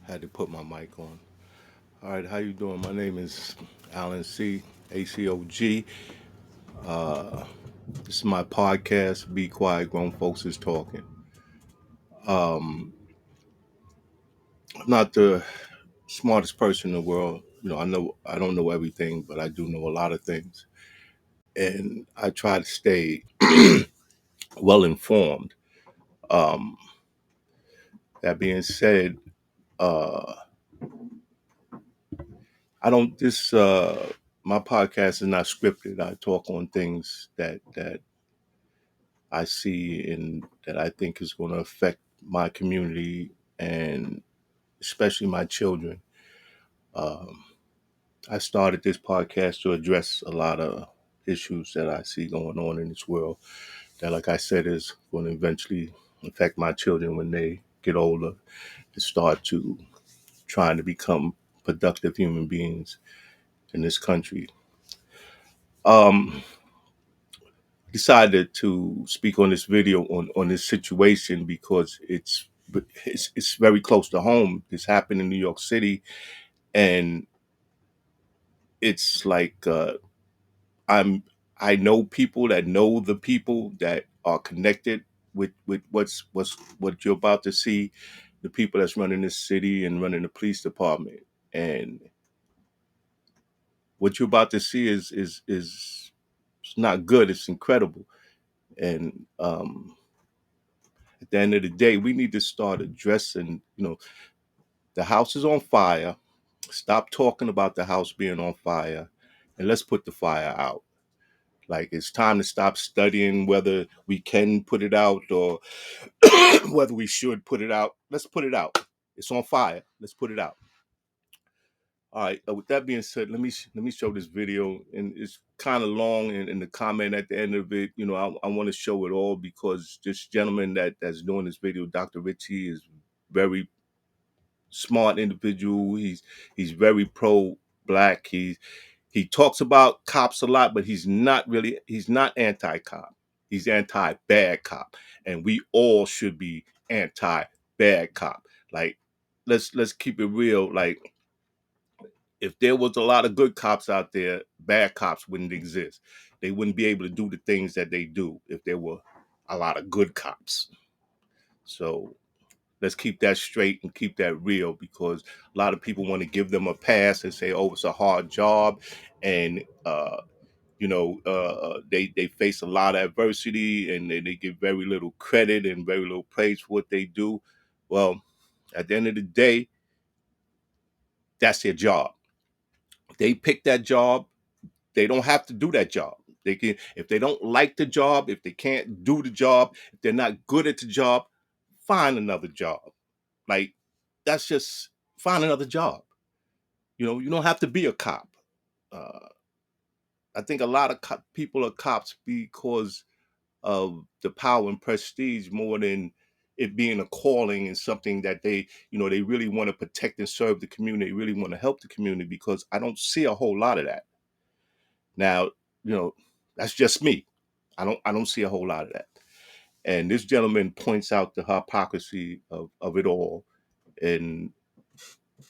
Had to put my mic on. All right, how you doing? My name is Alan C. ACOG. Uh, this is my podcast. Be quiet, grown folks is talking. I'm not the smartest person in the world. I know I don't know everything, but I do know a lot of things, and I try to stay well informed. Um, that being said, uh, I don't. This my podcast is not scripted. I talk on things that I see and that I think is going to affect my community and especially my children. Um, I started this podcast to address a lot of issues that I see going on in this world that, like I said, is going to eventually affect my children when they get older and start to trying to become productive human beings in this country. Um, decided to speak on this video on this situation because it's very close to home. This happened in New York City, and it's like I'm I know people that know the people that are connected with what you're about to see, the people that's running this city and running the police department, and what you're about to see is it's not good. It's incredible, and at the end of the day, we need to start addressing, the house is on fire. Stop talking about the house being on fire and let's put the fire out. Like it's time to stop studying whether we can put it out or whether we should put it out. Let's put it out. It's on fire. Let's put it out. All right. With that being said, let me show this video, and it's kind of long. And the comment at the end of it, I want to show it all because this gentleman that's doing this video, Dr. Richie, is very smart individual. He's very pro black. He talks about cops a lot, but he's not anti cop. He's anti bad cop, and we all should be anti bad cop. Like let's keep it real. Like if there was a lot of good cops out there, bad cops wouldn't exist. They wouldn't be able to do the things that they do if there were a lot of good cops. So let's keep that straight and keep that real because a lot of people want to give them a pass and say, "Oh, it's a hard job," and they face a lot of adversity and they get very little credit and very little praise for what they do. Well, at the end of the day, that's their job. They pick that job. They don't have to do that job. They can, if they don't like the job, if they can't do the job, if they're not good at the job, find another job. Like that's just find another job. You don't have to be a cop. Uh, I think a lot of people are cops because of the power and prestige more than it being a calling and something that they really want to protect and serve the community, really want to help the community because I don't see a whole lot of that. Now, that's just me. I don't see a whole lot of that. And this gentleman points out the hypocrisy of it all and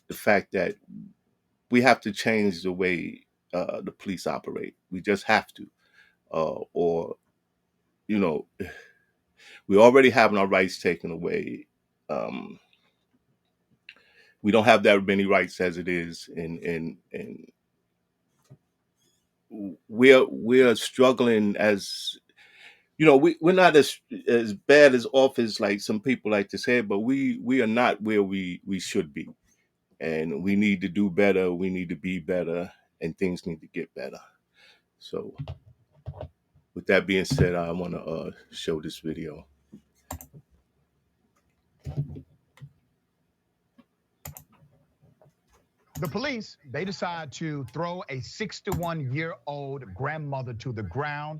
the fact that we have to change the way the police operate. We just have to. Or, you know, we already having our rights taken away. Um, we don't have that many rights as it is, and we're struggling as we're not as bad as off as like some people like to say, but we are not where we should be, and we need to do better. We need to be better, and things need to get better. So, with that being said, I want to show this video. The police, they decide to throw a 61-year-old grandmother to the ground,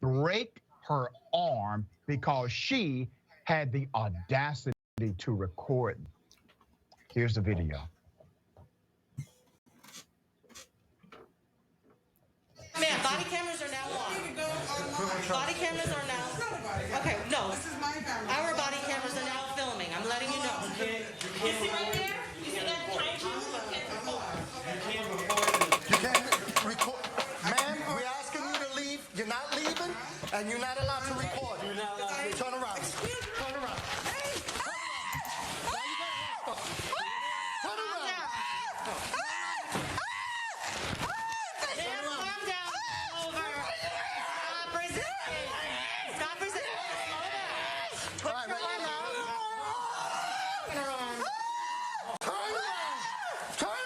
break her arm because she had the audacity to record. Here's the video. Man, body cameras are now on. Body cameras are now. Okay, no. Our body cameras are now filming. I'm letting you know. You see right there? You not allowed to record. You're not allowed to. Turn around. Turn around. Now you got to turn around. Calm down. Over. Stop resisting. Stop resisting. Slow down. Put your arm out. Turn around. Turn around. Turn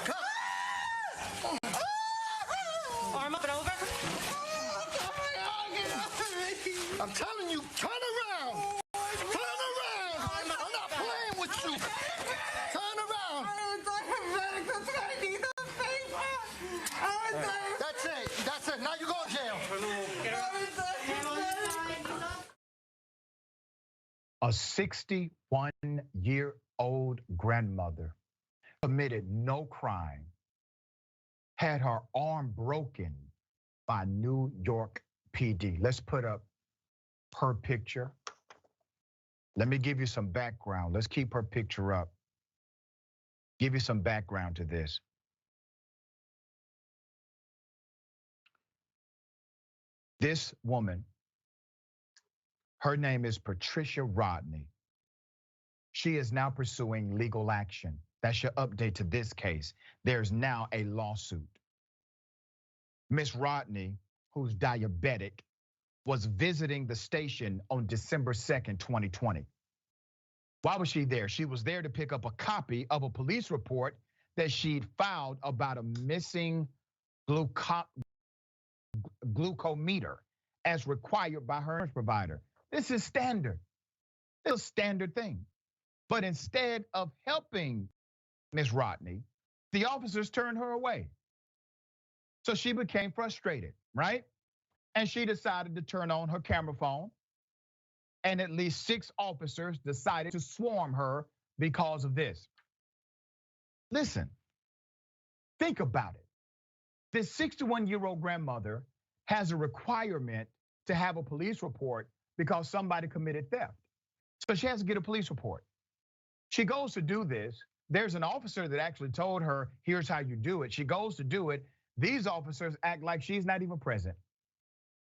around. Arm up and over. I'm telling you, turn around. Turn around. I'm not playing with you. Turn around. That's it. That's it. Now you go to jail. A 61-year-old grandmother committed no crime, had her arm broken by New York PD. Let's put up her picture. Let me give you some background. Let's keep her picture up. Give you some background to this. This woman, her name is Patricia Rodney. She is now pursuing legal action. That's your update to this case. There's now a lawsuit. Miss Rodney, who's diabetic, was visiting the station on December 2nd, 2020. Why was she there? She was there to pick up a copy of a police report that she'd filed about a missing glucometer as required by her insurance provider. This is standard. It's a standard thing. But instead of helping Miss Rodney, the officers turned her away. So she became frustrated, right? And she decided to turn on her camera phone. And at least 6 officers decided to swarm her because of this. Listen, think about it. This 61-year-old grandmother has a requirement to have a police report because somebody committed theft. So she has to get a police report. She goes to do this. There's an officer that actually told her, here's how you do it. She goes to do it. These officers act like she's not even present.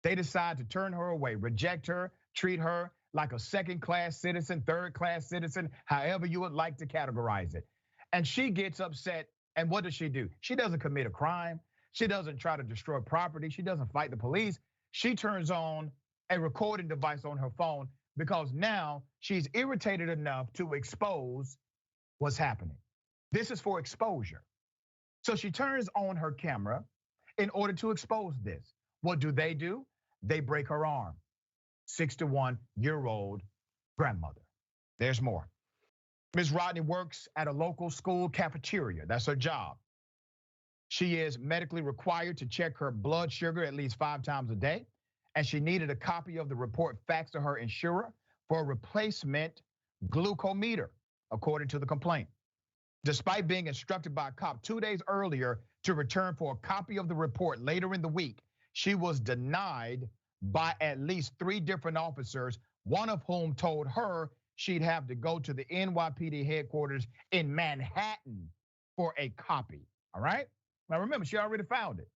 They decide to turn her away, reject her, treat her like a second-class citizen, third-class citizen, however you would like to categorize it. And she gets upset, and what does? She doesn't commit a crime. She doesn't try to destroy property. She doesn't fight the police. She turns on a recording device on her phone because now she's irritated enough to expose what's happening. This is for exposure. So she turns on her camera in order to expose this. What do? They break her arm. 61-year-old grandmother. There's more. Ms. Rodney works at a local school cafeteria. That's her job. She is medically required to check her blood sugar at least 5 times a day. And she needed a copy of the report faxed to her insurer for a replacement glucometer, according to the complaint. Despite being instructed by a cop 2 days earlier to return for a copy of the report later in the week, she was denied by at least 3 different officers, one of whom told her she'd have to go to the NYPD headquarters in Manhattan for a copy, all right? Now remember, she already filed it.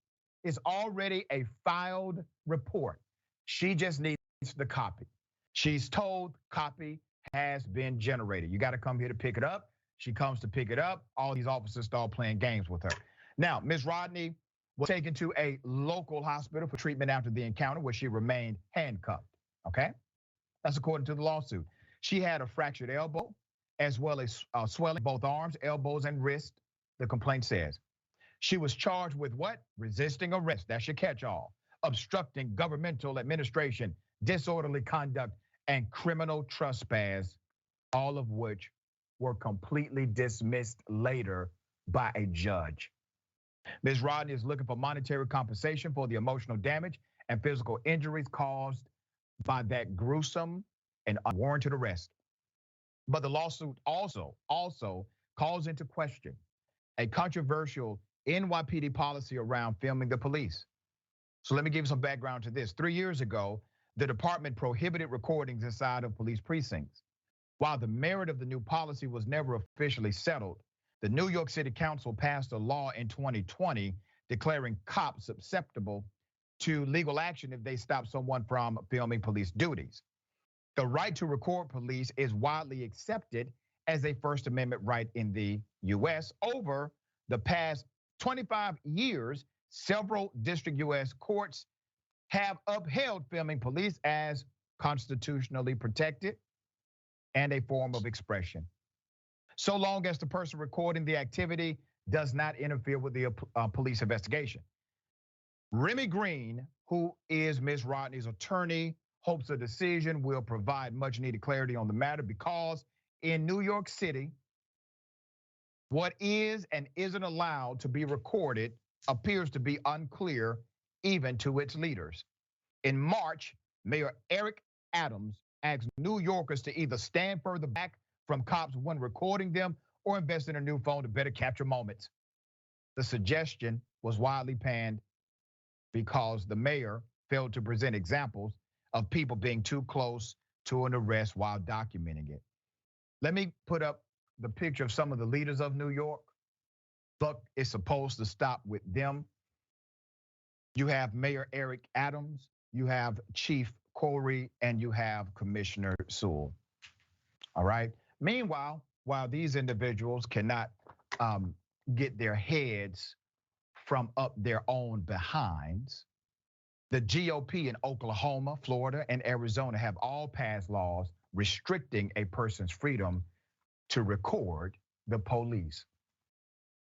It's already a filed report. She just needs the copy. She's told copy has been generated. You gotta come here to pick it up. She comes to pick it up. All these officers start playing games with her. Now, Ms. Rodney was taken to a local hospital for treatment after the encounter where she remained handcuffed, okay? That's according to the lawsuit. She had a fractured elbow as well as swelling both arms, elbows, and wrists, the complaint says. She was charged with what? Resisting arrest, that's your catch-all. Obstructing governmental administration, disorderly conduct, and criminal trespass, all of which were completely dismissed later by a judge. Ms. Rodney is looking for monetary compensation for the emotional damage and physical injuries caused by that gruesome and unwarranted arrest. But the lawsuit also calls into question a controversial NYPD policy around filming the police. So let me give you some background to this. 3 years ago, the department prohibited recordings inside of police precincts. While the merit of the new policy was never officially settled, the New York City Council passed a law in 2020 declaring cops susceptible to legal action if they stop someone from filming police duties. The right to record police is widely accepted as a First Amendment right in the U.S. Over the past 25 years, several district U.S. courts have upheld filming police as constitutionally protected and a form of expression, so long as the person recording the activity does not interfere with the police investigation. Remy Green, who is Ms. Rodney's attorney, hopes a decision will provide much needed clarity on the matter because in New York City, what is and isn't allowed to be recorded appears to be unclear even to its leaders. In March, Mayor Eric Adams asked New Yorkers to either stand further back from cops when recording them or invest in a new phone to better capture moments. The suggestion was widely panned because the mayor failed to present examples of people being too close to an arrest while documenting it. Let me put up the picture of some of the leaders of New York. Look, it's supposed to stop with them. You have Mayor Eric Adams, you have Chief Corey, and you have Commissioner Sewell. All right. Meanwhile, while these individuals cannot get their heads from up their own behinds, the GOP in Oklahoma, Florida, and Arizona have all passed laws restricting a person's freedom to record the police.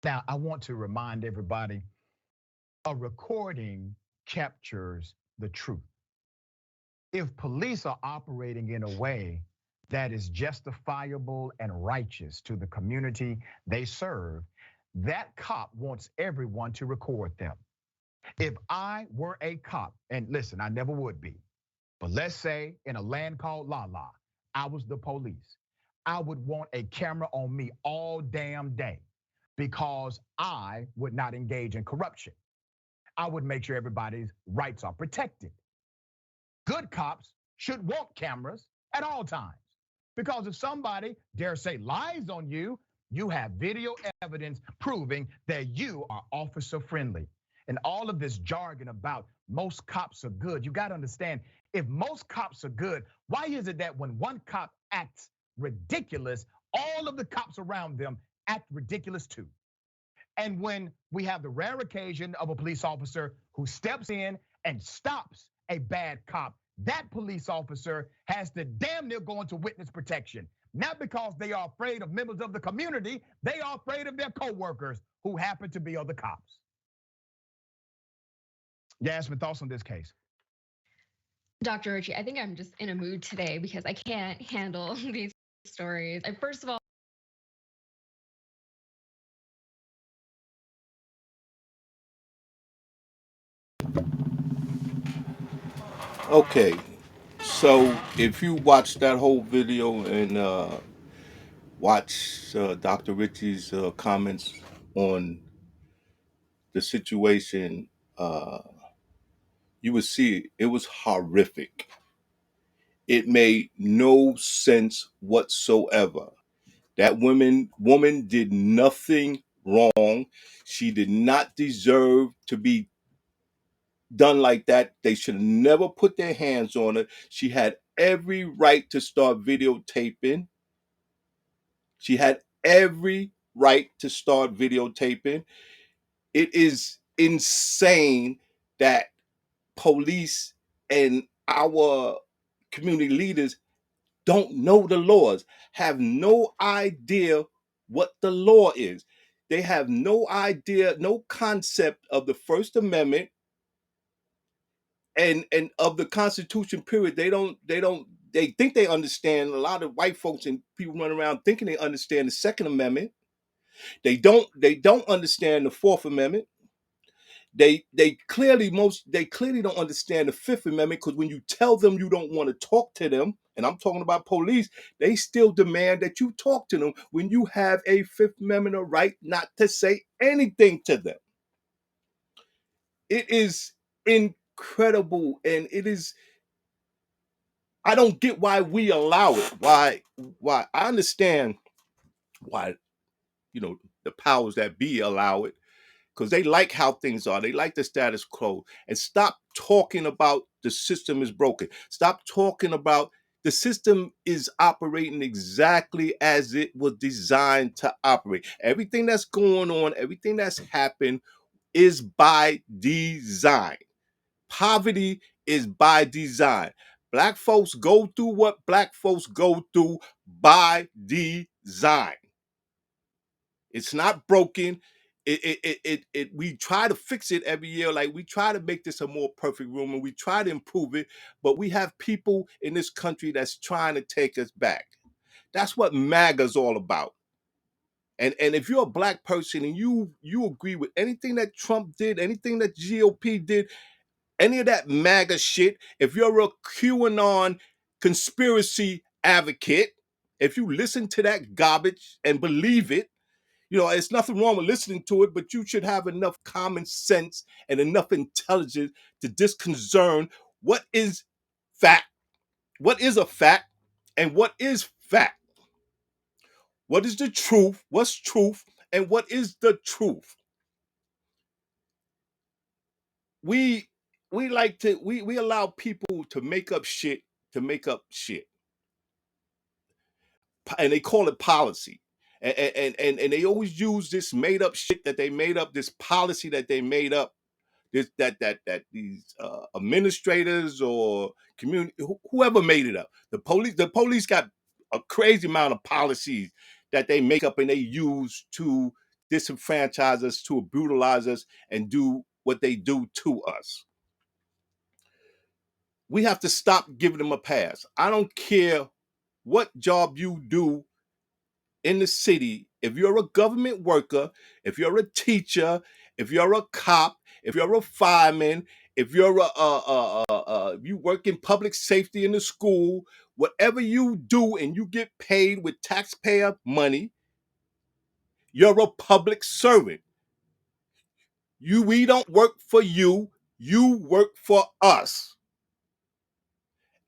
Now, I want to remind everybody, a recording captures the truth. If police are operating in a way that is justifiable and righteous to the community they serve, that cop wants everyone to record them. If I were a cop, and listen, I never would be, but let's say in a land called La La, I was the police, I would want a camera on me all damn day because I would not engage in corruption. I would make sure everybody's rights are protected. Good cops should want cameras at all times because if somebody dare say lies on you, you have video evidence proving that you are officer friendly. And all of this jargon about most cops are good, you got to understand, if most cops are good, why is it that when one cop acts ridiculous, all of the cops around them act ridiculous too? And when we have the rare occasion of a police officer who steps in and stops a bad cop, that police officer has to damn near go into witness protection. Not because they are afraid of members of the community, they are afraid of their co-workers who happen to be other cops. Yasmin, thoughts on this case? Dr. Richie, I think I'm just in a mood today because I can't handle these stories. First of all, Okay, so if you watch that whole video and watch Dr. Richie's comments on the situation, uh, you would see it was horrific. It made no sense whatsoever. That woman did nothing wrong. She did not deserve to be done like that. They should have never put their hands on her. She had every right to start videotaping. She had every right to start videotaping. It is insane that police and our community leaders don't know the laws, have no idea what the law is. They have no idea, no concept of the First Amendment and of the Constitution. Period. They think they understand. A lot of white folks and people run around thinking they understand the Second Amendment. They don't understand the Fourth Amendment. They clearly don't understand the Fifth Amendment, because when you tell them you don't want to talk to them, and I'm talking about police, they still demand that you talk to them when you have a Fifth Amendment right not to say anything to them. It is incredible, and it is. I don't get why we allow it. Why I understand why the powers that be allow it. because they like how things are. They like the status quo. And stop talking about the system is broken. Stop talking about the system is operating exactly as it was designed to operate. Everything that's going on, everything that's happened is by design. Poverty is by design. Black folks go through what black folks go through by design. It's not broken. We try to fix it every year. Like we try to make this a more perfect room and we try to improve it, but we have people in this country that's trying to take us back. That's what MAGA's all about. And if you're a black person and you agree with anything that Trump did, anything that GOP did, any of that MAGA shit, if you're a QAnon conspiracy advocate, if you listen to that garbage and believe it, you know, it's nothing wrong with listening to it, but you should have enough common sense and enough intelligence to discern what is fact, what is a fact, and what is fact. What is the truth? What's truth? And what is the truth? We we allow people to make up shit to make up shit, and they call it policy. And they always use this made up shit that they made up, this policy that they made up, this that these administrators or community whoever made it up. The police got a crazy amount of policies that they make up and they use to disenfranchise us, to brutalize us, and do what they do to us. We have to stop giving them a pass. I don't care what job you do in the city. If you're a government worker, if you're a teacher, if you're a cop, if you're a fireman, if you're you work in public safety in the school, whatever you do and you get paid with taxpayer money, you're a public servant. We don't work for you, you work for us.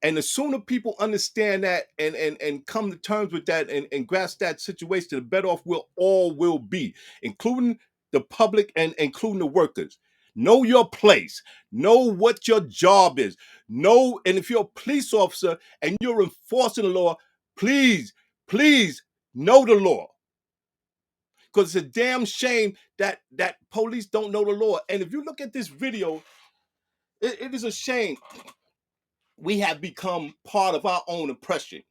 And the sooner people understand that and come to terms with that and grasp that situation, the better off we'll all will be, including the public and including the workers. Know your place. Know what your job is. Know, and if you're a police officer and you're enforcing the law, please, please know the law. Because it's a damn shame that police don't know the law. And if you look at this video, it is a shame we have become part of our own oppression.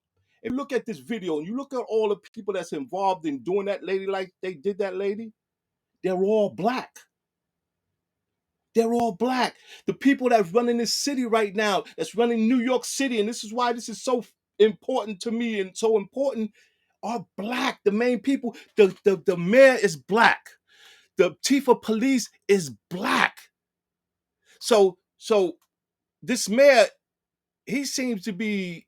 If you look at this video and you look at all the people that's involved in doing that lady like they did that lady, they're all black. They're all black. The people that's running this city right now, that's running New York City, and this is why this is so important to me and so important, are black. The main people, the mayor is black. The chief of police is black. So this mayor, he seems to be,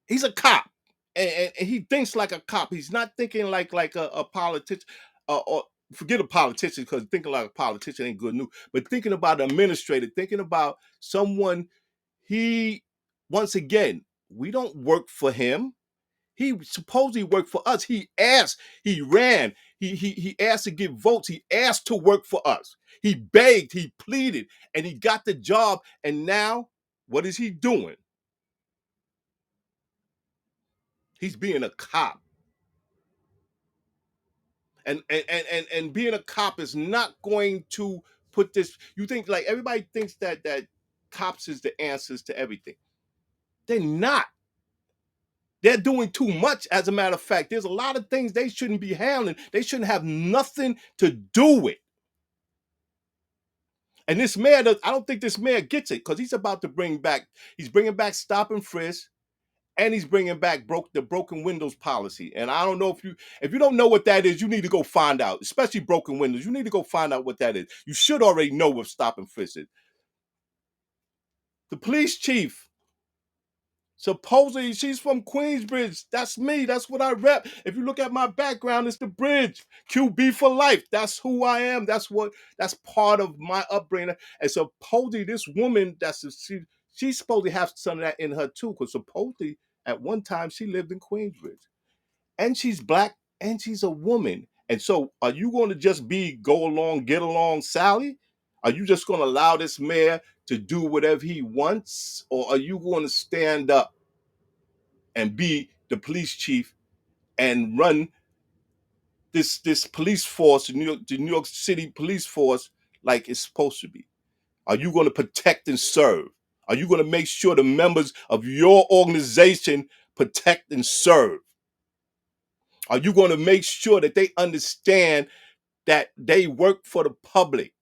he's a cop, and he thinks like a cop. He's not thinking like a politician, or forget a politician, because thinking like a politician ain't good news. But thinking about an administrator, thinking about someone. He, once again, we don't work for him. He supposedly worked for us. He asked, he ran, he asked to get votes. He asked to work for us. He begged, he pleaded, and he got the job. And now, what is he doing? He's being a cop. And being a cop is not going to put this. You think, like, everybody thinks that cops is the answers to everything. They're not. They're doing too much. As a matter of fact, there's a lot of things they shouldn't be handling. They shouldn't have nothing to do with. And this mayor, I don't think this mayor gets it, because he's about to he's bringing back stop and frisk, and he's bringing back the broken windows policy. And I don't know, if you don't know what that is, you need to go find out. Especially broken windows, you need to go find out what that is. You should already know what stop and frisk is. The police chief, supposedly she's from Queensbridge. That's me. That's what I rep. If you look at my background, it's the bridge. QB for life. That's who I am. That's part of my upbringing. And supposedly this woman, she's supposed to have some of that in her too, because supposedly at one time she lived in Queensbridge. And she's black and she's a woman. And so are you going to just be go along, get along, Sally? Are you just going to allow this mayor to do whatever he wants? Or are you going to stand up and be the police chief and run this police force, the New York City police force, like it's supposed to be? Are you going to protect and serve? Are you going to make sure the members of your organization protect and serve? Are you going to make sure that they understand that they work for the public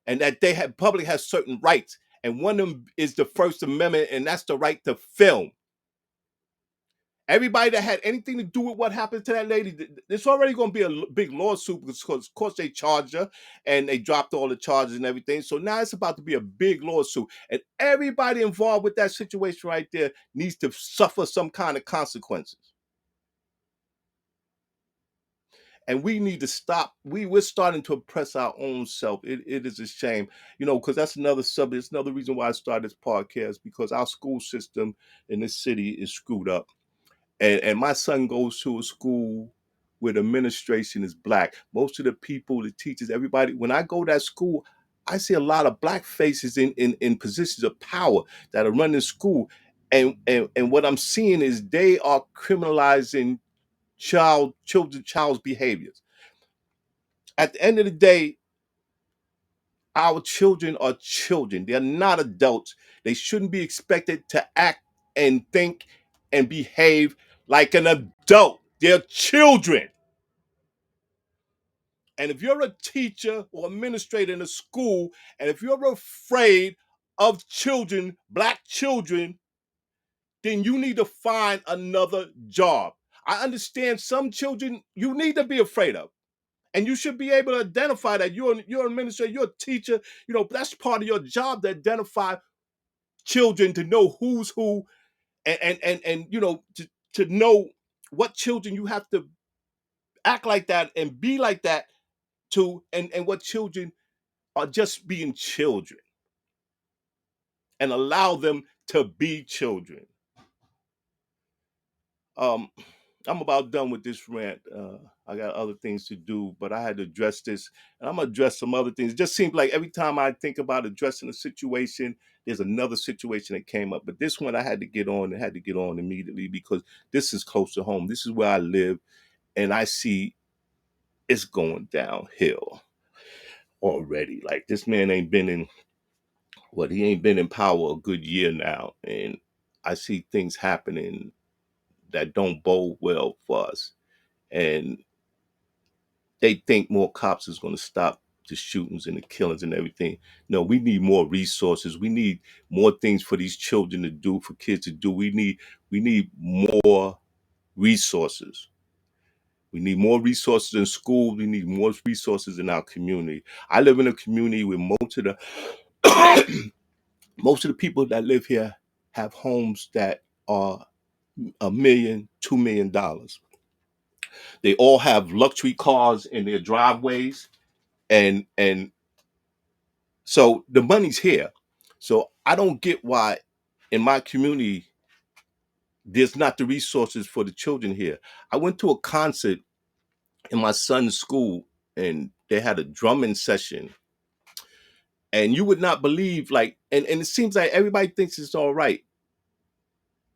and that they have public has certain rights? And one of them is the First Amendment, and that's the right to film. Everybody that had anything to do with what happened to that lady, it's already going to be a big lawsuit because, of course, they charged her and they dropped all the charges and everything. So now it's about to be a big lawsuit. And everybody involved with that situation right there needs to suffer some kind of consequences. And we need to stop. We're starting to oppress our own self. It is a shame, because that's another subject. It's another reason why I started this podcast, because our school system in this city is screwed up. And my son goes to a school where the administration is black. Most of the people, the teachers, everybody, when I go to that school, I see a lot of black faces in positions of power that are running school. And what I'm seeing is they are criminalizing child's behaviors. At the end of the day, our children are children. They're not adults. They shouldn't be expected to act and think and behave like an adult. They're children. And if you're a teacher or administrator in a school, and if you're afraid of children, black children, then you need to find another job. I understand some children you need to be afraid of. And you should be able to identify that you're an administrator, you're a teacher. That's part of your job, to identify children, to know who's who, and to know what children you have to act like that and be like that to, and what children are just being children, and allow them to be children. Um, I'm about done with this rant. I got other things to do, but I had to address this, and I'm gonna address some other things. It just seems like every time I think about addressing a situation, there's another situation that came up. But this one I had to get on, and had to get on immediately, because this is close to home. This is where I live, and I see it's going downhill already. Like, this man ain't been in he ain't been in power a good year now, and I see things happening that don't bode well for us. And they think more cops is going to stop the shootings and the killings and everything. No, we need more resources. We need more things for these children to do, for kids to do. We need more resources. We need more resources in schools. We need more resources in our community. I live in a community where most of the most of the people that live here have homes that are $1 million, $2 million. They all have luxury cars in their driveways, and so the money's here. So I don't get why in my community there's not the resources for the children here. I went to a concert in my son's school, and they had a drumming session, and you would not believe, like, and it seems like everybody thinks it's all right.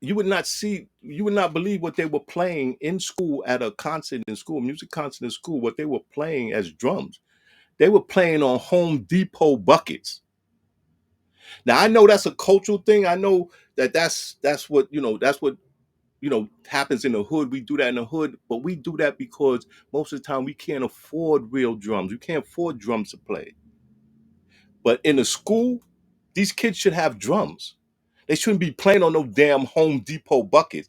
You would not believe what they were playing in school, at a concert in school, music concert in school, what they were playing as drums. They were playing on Home Depot buckets. Now I know that's a cultural thing. I know that's what happens in the hood. We do that in the hood, but we do that because most of the time we can't afford real drums. We can't afford drums to play. But in the school, these kids should have drums. They shouldn't be playing on no damn Home Depot buckets.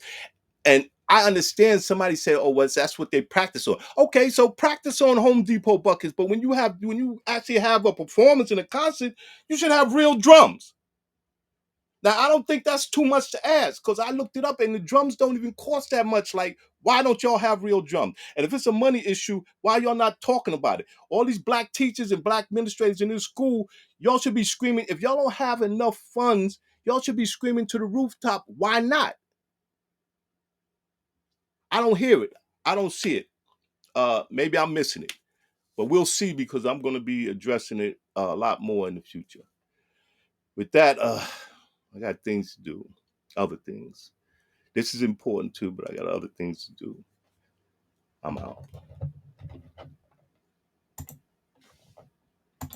And I understand somebody say, "Oh, well, that's what they practice on." Okay, so practice on Home Depot buckets, but when you actually have a performance in a concert, you should have real drums. Now, I don't think that's too much to ask, because I looked it up and the drums don't even cost that much. Like, why don't y'all have real drums? And if it's a money issue, why y'all not talking about it? All these black teachers and black administrators in this school, y'all should be screaming. If y'all don't have enough funds, y'all should be screaming to the rooftop. Why not? I don't hear it. I don't see it. Maybe I'm missing it, but we'll see because I'm going to be addressing it a lot more in the future. With that, I got things to do, other things. This is important too, but I got other things to do. I'm out.